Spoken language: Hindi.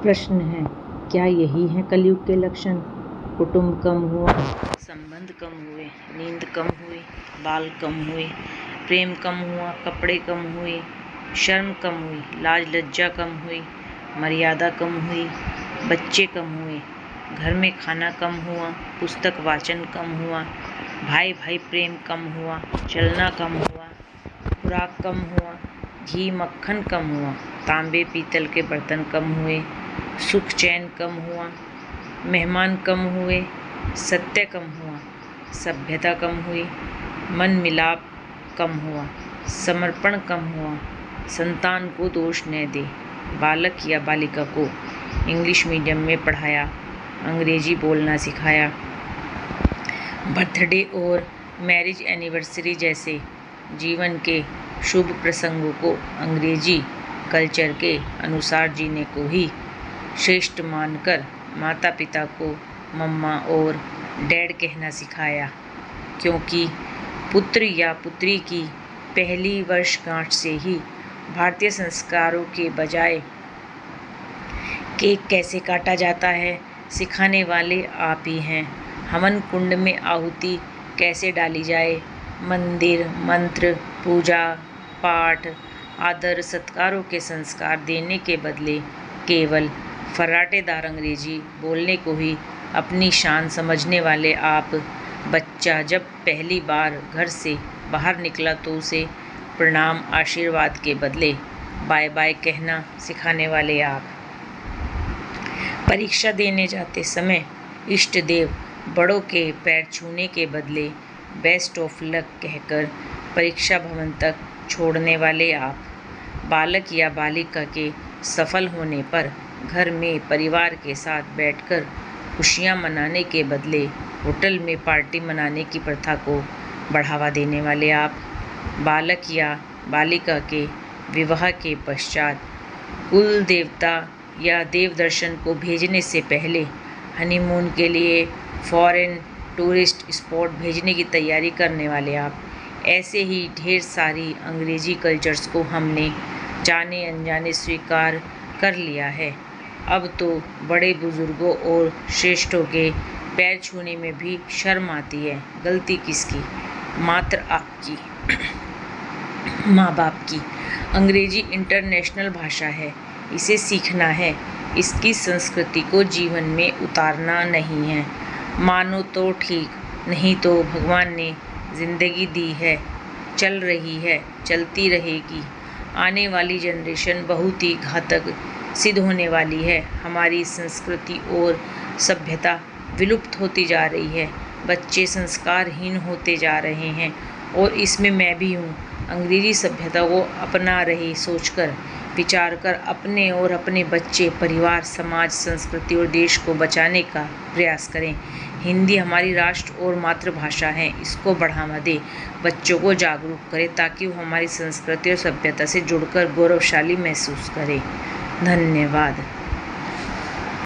प्रश्न है, क्या यही है कलयुग के लक्षण? कुटुंब कम हुआ, संबंध कम हुए, नींद कम हुई, बाल कम हुए, प्रेम कम हुआ, कपड़े कम हुए, शर्म कम हुई, लाज लज्जा कम हुई, मर्यादा कम हुई, बच्चे कम हुए, घर में खाना कम हुआ, पुस्तक वाचन कम हुआ, भाई भाई प्रेम कम हुआ, चलना कम हुआ, खुराक कम हुआ, घी मक्खन कम हुआ, तांबे पीतल के बर्तन कम हुए, सुख चैन कम हुआ, मेहमान कम हुए, सत्य कम हुआ, सभ्यता कम हुई, मन मिलाप कम हुआ, समर्पण कम हुआ, संतान को दोष न दे, बालक या बालिका को इंग्लिश मीडियम में पढ़ाया, अंग्रेजी बोलना सिखाया, बर्थडे और मैरिज एनिवर्सरी जैसे जीवन के शुभ प्रसंगों को अंग्रेजी कल्चर के अनुसार जीने को ही श्रेष्ठ मानकर माता पिता को मम्मा और डैड कहना सिखाया, क्योंकि पुत्र या पुत्री की पहली वर्षगांठ से ही भारतीय संस्कारों के बजाय केक कैसे काटा जाता है सिखाने वाले आप ही हैं। हवन कुंड में आहुति कैसे डाली जाए, मंदिर मंत्र पूजा पाठ आदर सत्कारों के संस्कार देने के बदले केवल फर्राटेदार अंग्रेजी बोलने को ही अपनी शान समझने वाले आप, बच्चा जब पहली बार घर से बाहर निकला तो उसे प्रणाम आशीर्वाद के बदले बाय बाय कहना सिखाने वाले आप, परीक्षा देने जाते समय इष्ट देव बड़ों के पैर छूने के बदले बेस्ट ऑफ लक कहकर परीक्षा भवन तक छोड़ने वाले आप, बालक या बालिका के सफल होने पर घर में परिवार के साथ बैठकर खुशियां मनाने के बदले होटल में पार्टी मनाने की प्रथा को बढ़ावा देने वाले आप, बालक या बालिका के विवाह के पश्चात कुल देवता या देव दर्शन को भेजने से पहले हनीमून के लिए फॉरेन टूरिस्ट स्पॉट भेजने की तैयारी करने वाले आप, ऐसे ही ढेर सारी अंग्रेजी कल्चर्स को हमने जाने अनजाने स्वीकार कर लिया है। अब तो बड़े बुजुर्गों और श्रेष्ठों के पैर छूने में भी शर्म आती है। गलती किसकी? मात्र आपकी, माँ बाप की। अंग्रेजी इंटरनेशनल भाषा है, इसे सीखना है, इसकी संस्कृति को जीवन में उतारना नहीं है। मानो तो ठीक, नहीं तो भगवान ने जिंदगी दी है, चल रही है, चलती रहेगी। आने वाली जनरेशन बहुत ही घातक सिद्ध होने वाली है। हमारी संस्कृति और सभ्यता विलुप्त होती जा रही है, बच्चे संस्कारहीन होते जा रहे हैं और इसमें मैं भी हूँ। अंग्रेजी सभ्यता को अपना रहे सोचकर विचार कर अपने और अपने बच्चे, परिवार, समाज, संस्कृति और देश को बचाने का प्रयास करें। हिंदी हमारी राष्ट्र और मातृभाषा है, इसको बढ़ावा दें, बच्चों को जागरूक करें ताकि वो हमारी संस्कृति और सभ्यता से जुड़कर गौरवशाली महसूस करें। धन्यवाद।